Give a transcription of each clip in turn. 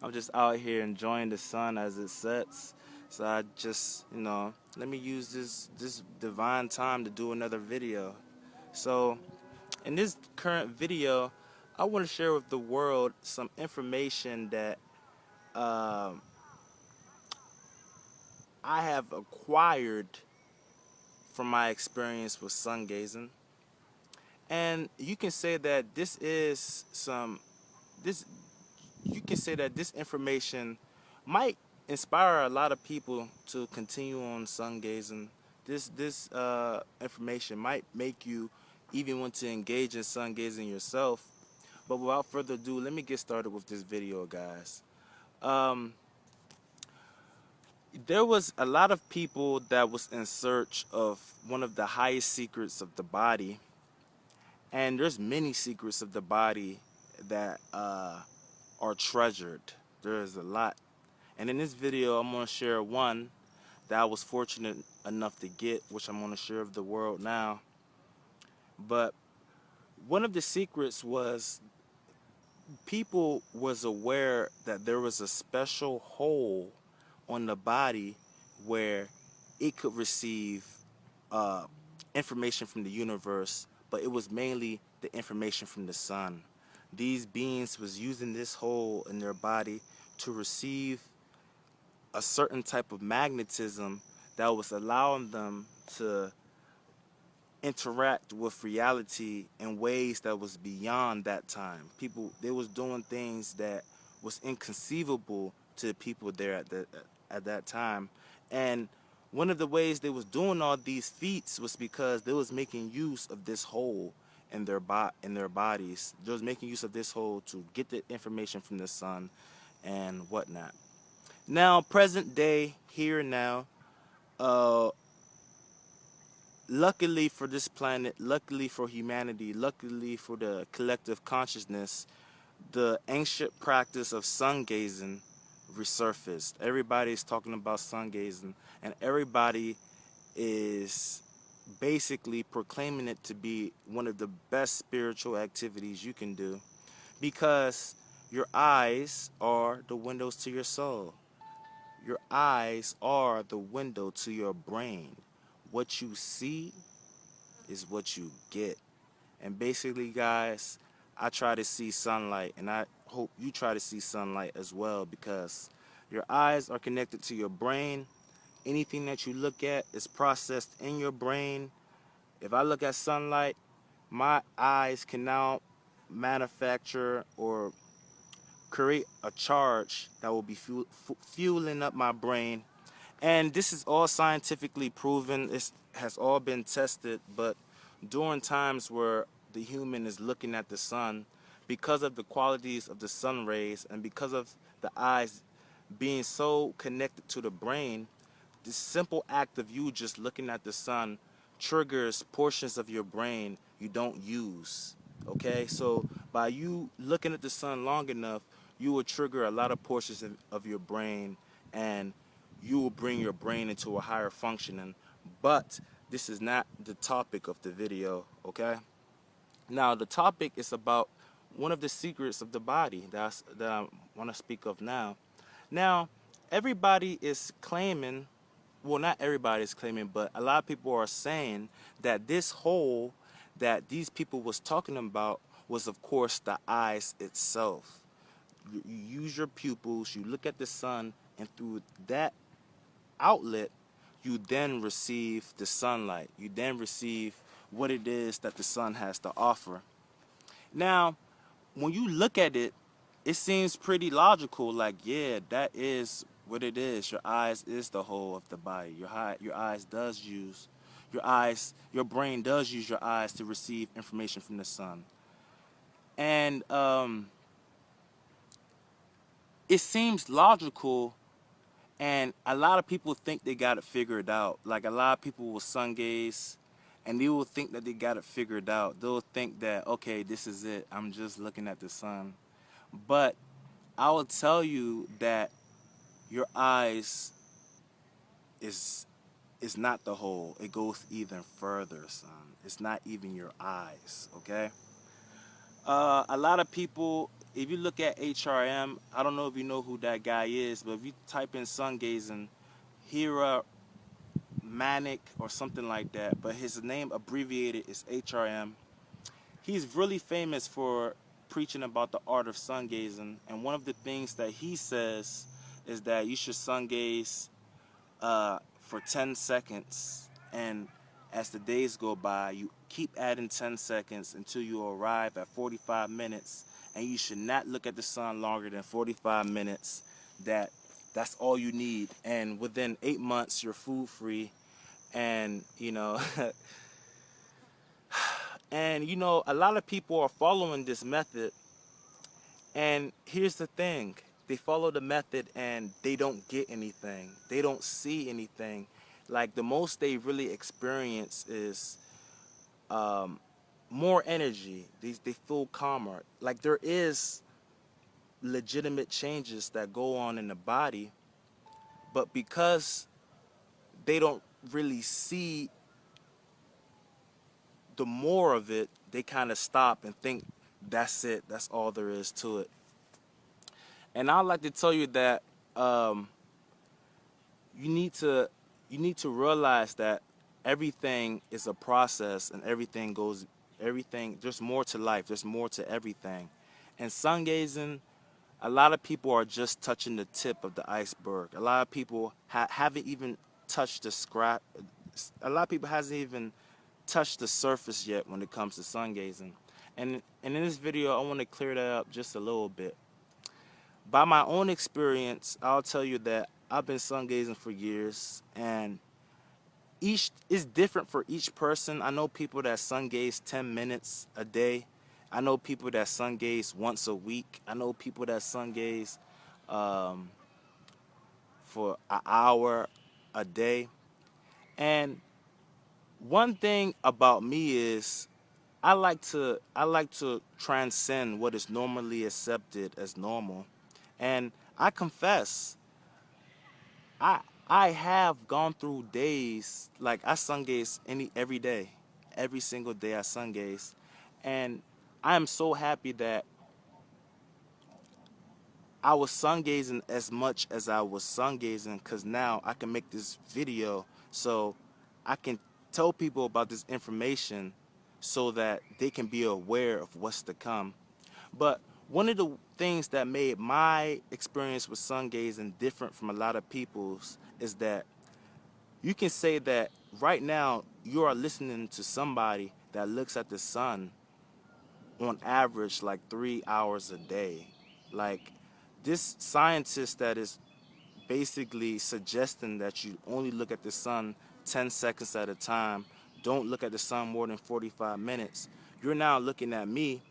I'm just out here enjoying the sun as it sets. So I just, let me use this divine time to do another video. So in this current video, I want to share with the world some information that um, I have acquired from my experience with sun gazing. And you can say that this you can say that this information might inspire a lot of people to continue on sun gazing. This information might make you even want to engage in sun gazing yourself. But without further ado, let me get started with this video, guys. Um, there was a lot of people that was in search of one of the highest secrets of the body, and there's many secrets of the body that are treasured. There's a lot. And in this video, I'm going to share one that I was fortunate enough to get, which I'm going to share with the world now. But one of the secrets was people was aware that there was a special hole on the body where it could receive uh, information from the universe, but it was mainly the information from the sun. These beings was using this hole in their body to receive a certain type of magnetism that was allowing them to interact with reality in ways that was beyond that time. People, they was doing things that was inconceivable to the people there at that time. And one of the ways they was doing all these feats was because they was making use of this hole in their bodies. They was making use of this hole to get the information from the sun and whatnot. Now, present day, here and now, uh, luckily for this planet, luckily for humanity, luckily for the collective consciousness, the ancient practice of sun gazing resurfaced. Everybody's talking about sun gazing, and everybody is basically proclaiming it to be one of the best spiritual activities you can do, because your eyes are the windows to your soul. Your eyes are the window to your brain. What you see is what you get. And basically, guys, I try to see sunlight, and I hope you try to see sunlight as well, because your eyes are connected to your brain. Anything that you look at is processed in your brain. If I look at sunlight, my eyes can now manufacture or create a charge that will be fueling up my brain. And this is all scientifically proven. It has all been tested. But during times where the human is looking at the sun, because of the qualities of the sun rays and because of the eyes being so connected to the brain, this simple act of you just looking at the sun triggers portions of your brain you don't use. Okay, so by you looking at the sun long enough, you will trigger a lot of portions of your brain, and you will bring your brain into a higher functioning. But this is not the topic of the video. Okay, now the topic is about one of the secrets of the body that I want to speak of now. Now, everybody is claiming, well, not everybody is claiming, but a lot of people are saying that this hole that these people was talking about was, of course, the eyes itself. You use your pupils, you look at the sun, and through that outlet, you then receive the sunlight. You then receive what it is that the sun has to offer. Now, when you look at it, it seems pretty logical. Like, yeah, that is what it is. Your eyes is the whole of the body. Your eyes does use your brain does use your eyes to receive information from the sun. And it seems logical, and a lot of people think they got it figured out. Like, a lot of people will sun gaze, and they will think that they got it figured out. They'll think that, okay, this is it. I'm just looking at the sun. But I will tell you that your eyes is not the whole. It goes even further, son. It's not even your eyes, okay? A lot of people if you look at HRM, I don't know if you know who that guy is, but if you type in sun gazing, Hira Manic or something like that, but his name abbreviated is HRM. He's really famous for preaching about the art of sun gazing, and one of the things that he says is that you should sun gaze for 10 seconds, and as the days go by, you keep adding 10 seconds until you arrive at 45 minutes, and you should not look at the sun longer than 45 minutes. That's all you need, and within 8 months you're food free. And a lot of people are following this method, and here's the thing: they follow the method and they don't get anything, they don't see anything. Like, the most they really experience is more energy. They feel calmer. Like, there is legitimate changes that go on in the body, but because they don't really see the more of it, they kind of stop and think that's it, that's all there is to it. And I'd like to tell you that um, you need to realize that everything is a process, and everything, there's more to life, there's more to everything. And sun gazing, a lot of people are just touching the tip of the iceberg. A lot of people haven't even touched the scrap. A lot of people hasn't even touched the surface yet when it comes to sun gazing. And in this video, I want to clear that up just a little bit. By my own experience, I'll tell you that I've been sun gazing for years, and each is different for each person. I know people that sun gaze 10 minutes a day. I know people that sun gaze once a week. I know people that sun gaze um, for an hour a day. And one thing about me is I like to transcend what is normally accepted as normal. And I confess, I I have gone through days like I sun gaze every day. Every single day I sun gaze. And I am so happy that I was sun gazing as much as I was sun gazing, because now I can make this video so I can tell people about this information so that they can be aware of what's to come. But one of the things that made my experience with sun gazing different from a lot of people's is that you can say that right now you are listening to somebody that looks at the sun on average like 3 hours a day. Like, this scientist that is basically suggesting that you only look at the sun 10 seconds at a time, don't look at the sun more than 45 minutes. You're now looking at me,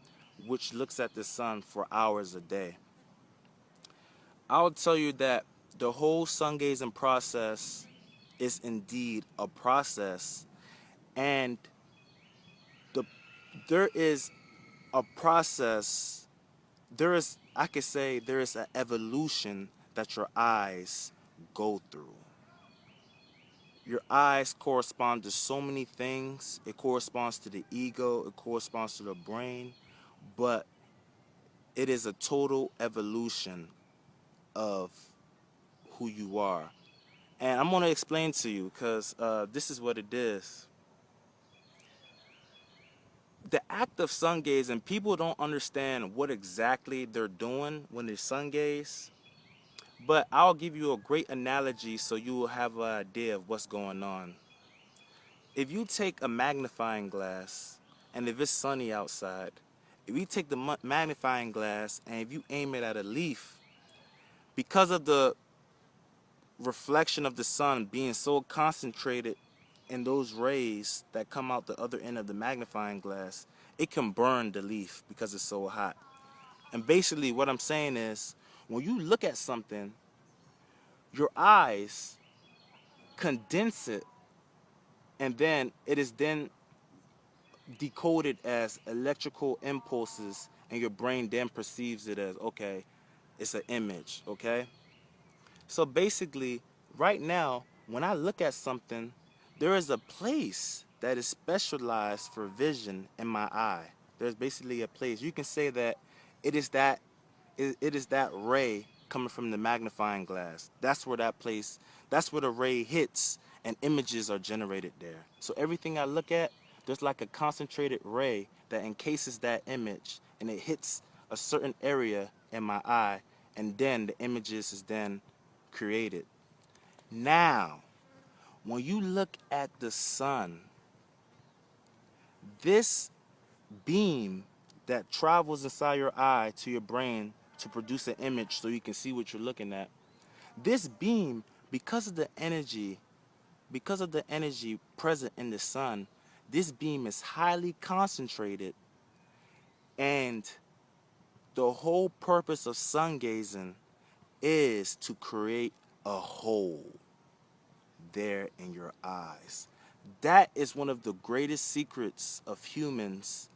which looks at the sun for hours a day. I'll tell you that the whole sun gazing process is indeed a process, and the there is a process, I could say there is an evolution that your eyes go through. Your eyes correspond to so many things. It corresponds to the ego, it corresponds to the brain, but it is a total evolution of who you are. And I'm going to explain to you, because this is what it is. The act of sun gazing, people don't understand what exactly they're doing when they sun gaze. But I'll give you a great analogy so you will have an idea of what's going on. If you take a magnifying glass, and if it's sunny outside, if you take the magnifying glass and if you aim it at a leaf, because of the reflection of the sun being so concentrated in those rays that come out the other end of the magnifying glass, it can burn the leaf because it's so hot. And basically what I'm saying is, when you look at something, your eyes condense it, and then it is then decoded as electrical impulses, and your brain then perceives it as, okay, it's an image, okay? So basically, right now, when I look at something, there is a place that is specialized for vision in my eye. There's basically a place. You can say that it is that it is that ray coming from the magnifying glass. That's where that place, that's where the ray hits and images are generated there. So everything I look at, there's like a concentrated ray that encases that image and it hits a certain area in my eye, and then the images is then created. Now, when you look at the sun, this beam that travels inside your eye to your brain to produce an image so you can see what you're looking at, this beam, because of the energy, present in the sun, this beam is highly concentrated, and the whole purpose of sun gazing is to create a hole there in your eyes. That is one of the greatest secrets of humans.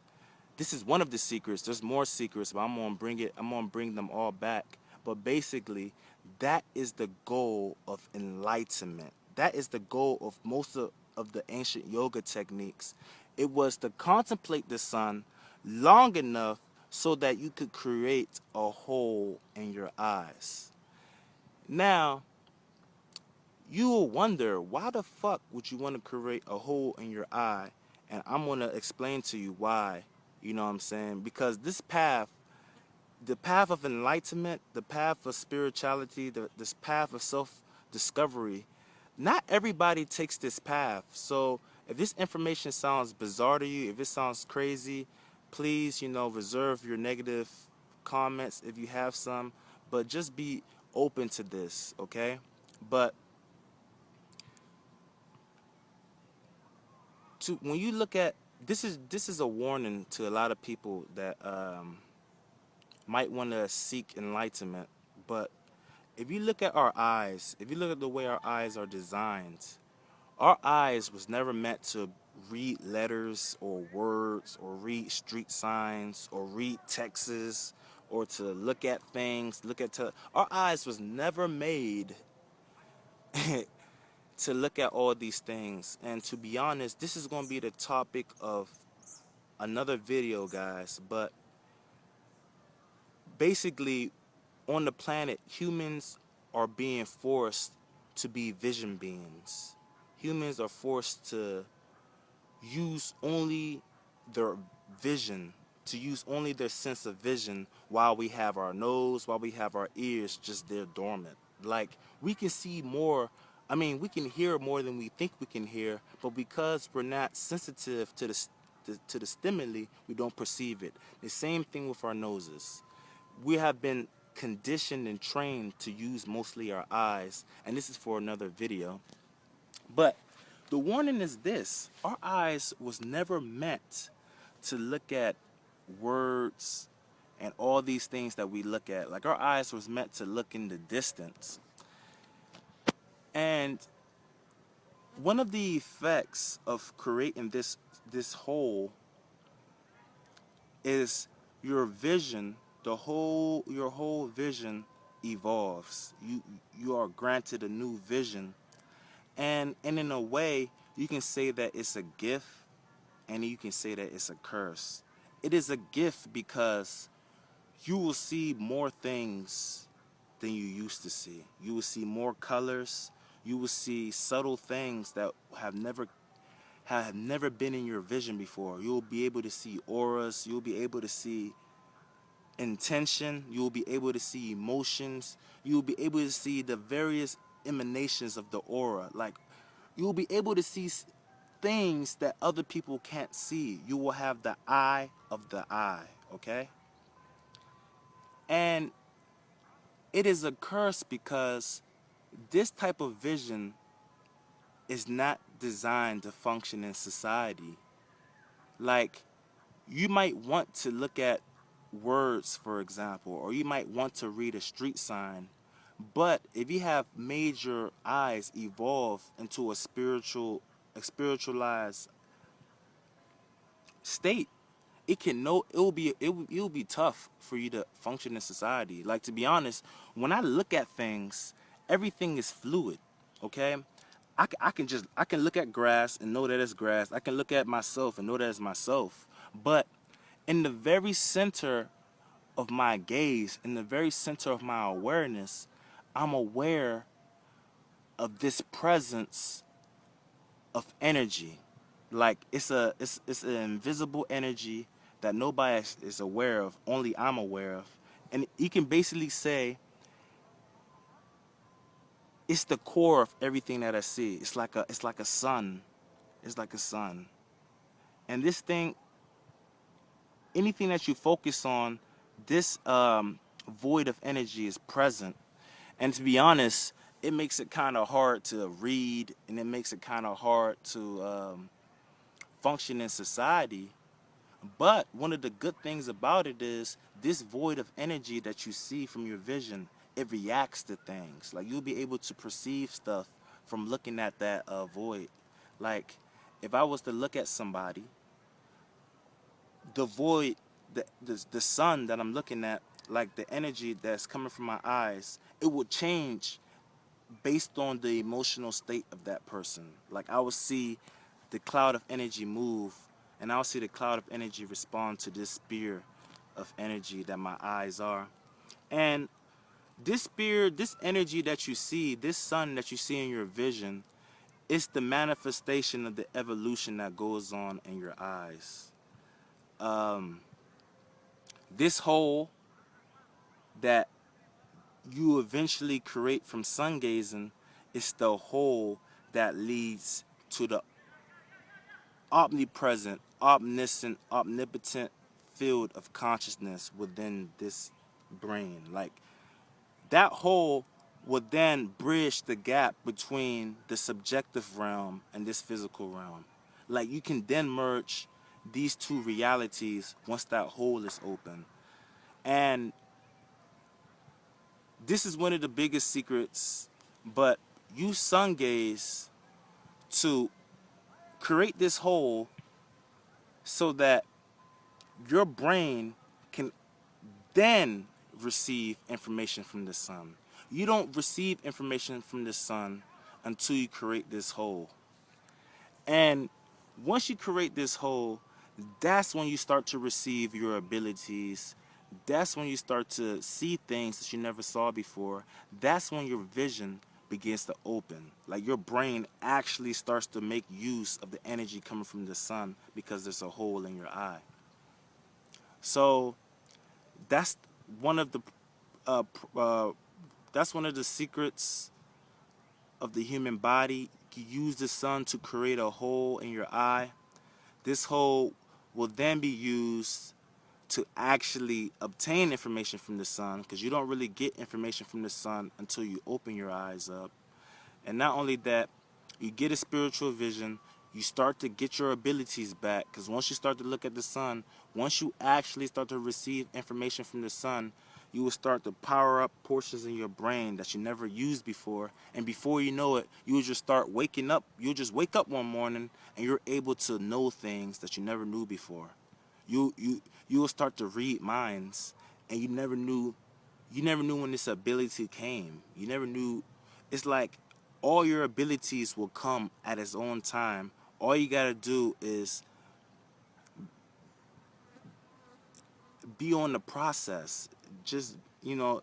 This is one of the secrets. There's more secrets, but I'm gonna bring them all back. But basically, that is the goal of enlightenment. That is the goal of most of the ancient yoga techniques. It was to contemplate the sun long enough so that you could create a hole in your eyes. Now, you will wonder, why the fuck would you want to create a hole in your eye? And I'm going to explain to you why. You know what I'm saying? Because this path, the path of enlightenment, the path of spirituality, this path of self-discovery, not everybody takes this path. So if this information sounds bizarre to you, if it sounds crazy, please, reserve your negative comments if you have some. But just be open to this, okay? But when you look at this is a warning to a lot of people that might want to seek enlightenment. But if you look at our eyes, if you look at the way our eyes are designed, our eyes was never meant to read letters or words or read street signs or read texts or to look at things, our eyes was never made to look at all these things. And to be honest, this is going to be the topic of another video, guys. But basically, on the planet, humans are being forced to be vision beings. Humans are forced to use only their vision, to use only their sense of vision, while we have our nose, while we have our ears just there dormant. Like, we can see more, we can hear more than we think we can hear, but because we're not sensitive to the stimuli, we don't perceive it. The same thing with our noses. We have been conditioned and trained to use mostly our eyes, and this is for another video. But the warning is this: our eyes was never meant to look at words and all these things that we look at. Like, our eyes was meant to look in the distance. And one of the effects of creating this hole is your vision. Your whole vision evolves. You are granted a new vision, and in a way, you can say that it's a gift, and you can say that it's a curse. It is a gift because you will see more things than you used to see. You will see more colors. You will see subtle things that have never been in your vision before. You will be able to see auras. You will be able to see intention. You will be able to see emotions. You will be able to see the various emanations of the aura. Like, you will be able to see things that other people can't see. You will have the eye of the eye, okay? And it is a curse because this type of vision is not designed to function in society. Like, you might want to look at words, for example, or you might want to read a street sign, but if you have made your eyes evolve into a spiritualized state, it will be tough for you to function in society. Like, to be honest, when I look at things, everything is fluid, okay? I can look at grass and know that it's grass. I can look at myself and know that it's myself. But in the very center of my gaze, in the very center of my awareness, I'm aware of this presence of energy. Like it's an invisible energy that nobody is aware of, only I'm aware of. And you can basically say it's the core of everything that I see. It's like a sun. It's like a sun. And this thing, anything that you focus on, this void of energy is present. And to be honest, it makes it kind of hard to read, and it makes it kind of hard to function in society. But one of the good things about it is this void of energy that you see from your vision, it reacts to things. Like you'll be able to perceive stuff from looking at that void. Like if I was to look at somebody, the void, the sun that I'm looking at, like the energy that's coming from my eyes, it will change based on the emotional state of that person. Like I will see the cloud of energy move, and I'll see the cloud of energy respond to this spear of energy that my eyes are. And this spear, this energy that you see, this sun that you see in your vision, it's the manifestation of the evolution that goes on in your eyes. Um, this hole that you eventually create from sun gazing is the hole that leads to the omnipresent, omniscient, omnipotent field of consciousness within this brain. Like that hole would then bridge the gap between the subjective realm and this physical realm. Like you can then merge these two realities once that hole is open. And this is one of the biggest secrets, but you sun gaze to create this hole so that your brain can then receive information from the sun. You don't receive information from the sun until you create this hole. And once you create this hole, that's when you start to receive your abilities. That's when you start to see things that you never saw before. That's when your vision begins to open. Like your brain actually starts to make use of the energy coming from the sun because there's a hole in your eye. So that's one of the uh, that's one of the secrets of the human body. You use the sun to create a hole in your eye. This hole will then be used to actually obtain information from the sun, because you don't really get information from the sun until you open your eyes up. And not only that, you get a spiritual vision, you start to get your abilities back, because once you start to look at the sun, once you actually start to receive information from the sun, you will start to power up portions in your brain that you never used before. And before you know it, you will just start waking up. You'll just wake up one morning and you're able to know things that you never knew before. You will start to read minds, and you never knew when this ability came. You never knew. It's like all your abilities will come at its own time. All you gotta do is be on the process. Just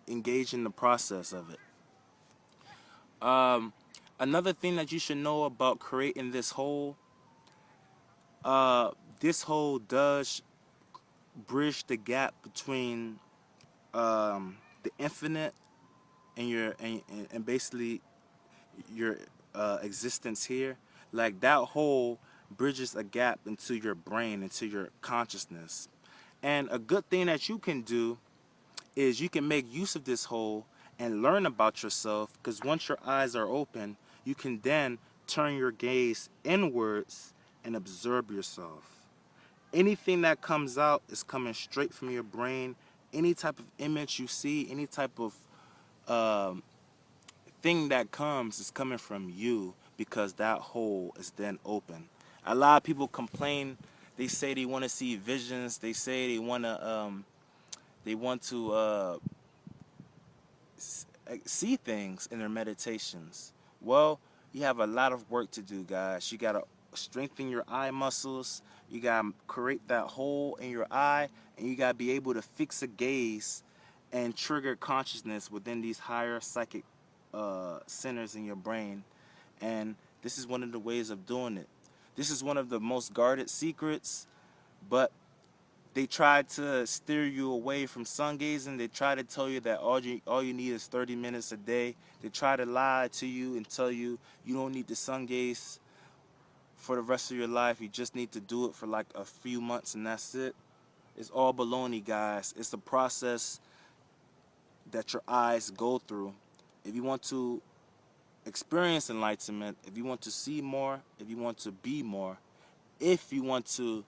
engage in the process of it. Um, Another thing that you should know about creating this whole, uh, this whole does bridge the gap between the infinite and and basically your existence here. Like that hole bridges a gap into your brain, into your consciousness. And a good thing that you can do is you can make use of this hole and learn about yourself, because once your eyes are open, you can then turn your gaze inwards and observe yourself. Anything that comes out is coming straight from your brain. Any type of image you see, any type of um, thing that comes is coming from you, because that hole is then open. A lot of people complain. They say they want to see visions. They say they want to see things in their meditations. Well, you have a lot of work to do, guys. You gotta strengthen your eye muscles. You gotta create that hole in your eye, and you gotta be able to fix a gaze and trigger consciousness within these higher psychic centers in your brain. And this is one of the ways of doing it. This is one of the most guarded secrets, but they try to steer you away from sun gazing. They try to tell you that all you need is 30 minutes a day. They try to lie to you and tell you you don't need to sun gaze for the rest of your life. You just need to do it for like a few months and that's it. It's all baloney, guys. It's a process that your eyes go through. If you want to experience enlightenment, if you want to see more, if you want to be more, if you want to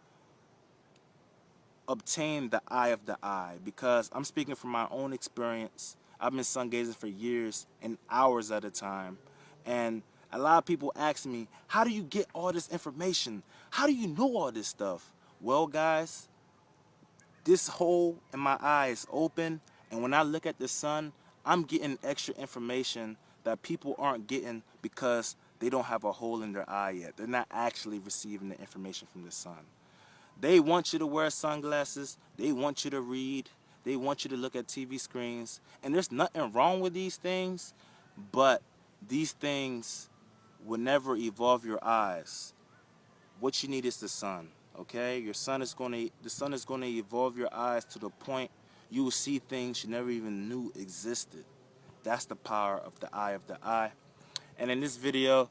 obtain the eye of the eye, because I'm speaking from my own experience. I've been sun gazing for years and hours at a time, and a lot of people ask me, how do you get all this information? How do you know all this stuff? Well, guys, this hole in my eye is open, and when I look at the sun, I'm getting extra information that people aren't getting because they don't have a hole in their eye yet. They're not actually receiving the information from the sun. They want you to wear sunglasses. They want you to read. They want you to look at TV screens. And there's nothing wrong with these things, but these things will never evolve your eyes. What you need is the sun, okay? The sun is going to evolve your eyes to the point you will see things you never even knew existed. That's the power of the eye of the eye. And in this video,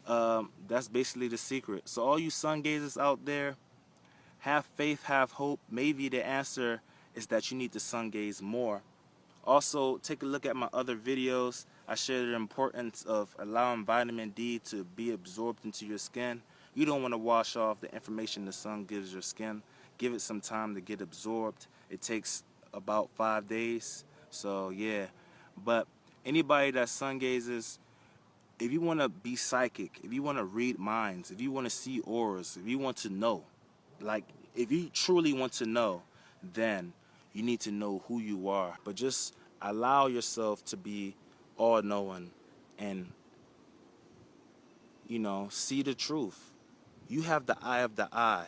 that's basically the secret. So all you sun gazers out there, have faith, have hope. Maybe the answer is that you need to sun gaze more. Also, take a look at my other videos. I share the importance of allowing vitamin D to be absorbed into your skin. You don't want to wash off the information the sun gives your skin. Give it some time to get absorbed. It takes about 5 days. So yeah, but anybody that sun gazes, if you want to be psychic, if you want to read minds, if you want to see auras, if you want to know, like, if you truly want to know, then you need to know who you are. But just allow yourself to be all-knowing and, you know, see the truth. You have the eye of the eye.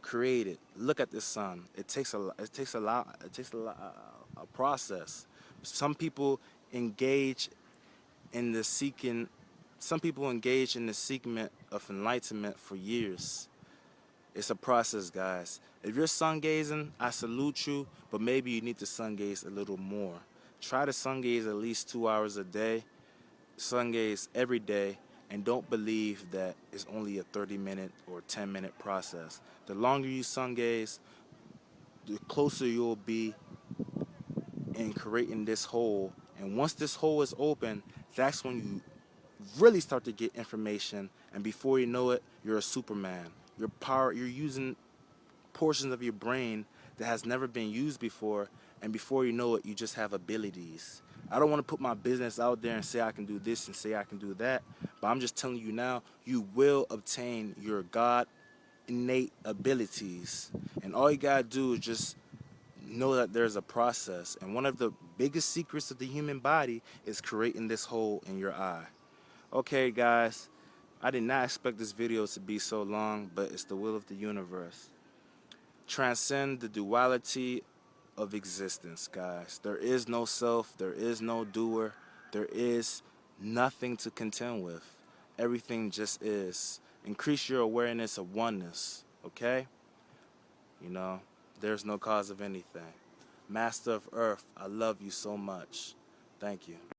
Create it. Look at the sun. It takes a process. Some people engage in the seeking. Some people engage in the seeking of enlightenment for years. It's a process, guys. If you're sun gazing, I salute you, but maybe you need to sun gaze a little more. Try to sun gaze at least 2 hours a day. Sun gaze every day, and don't believe that it's only a 30-minute or 10-minute process. The longer you sun gaze, the closer you'll be in creating this hole. And once this hole is open, that's when you really start to get information, and before you know it, you're a Superman. You're using portions of your brain that has never been used before, and before you know it, you just have abilities. I don't want to put my business out there and say I can do this and say I can do that, but I'm just telling you now, you will obtain your God innate abilities, and all you gotta do is just know that there's a process. And one of the biggest secrets of the human body is creating this hole in your eye. Okay, guys, I did not expect this video to be so long, but it's the will of the universe. Transcend the duality of existence, guys. There is no self, there is no doer, there is nothing to contend with. Everything just is. Increase your awareness of oneness, okay? You know, there's no cause of anything. Master of Earth, I love you so much. Thank you.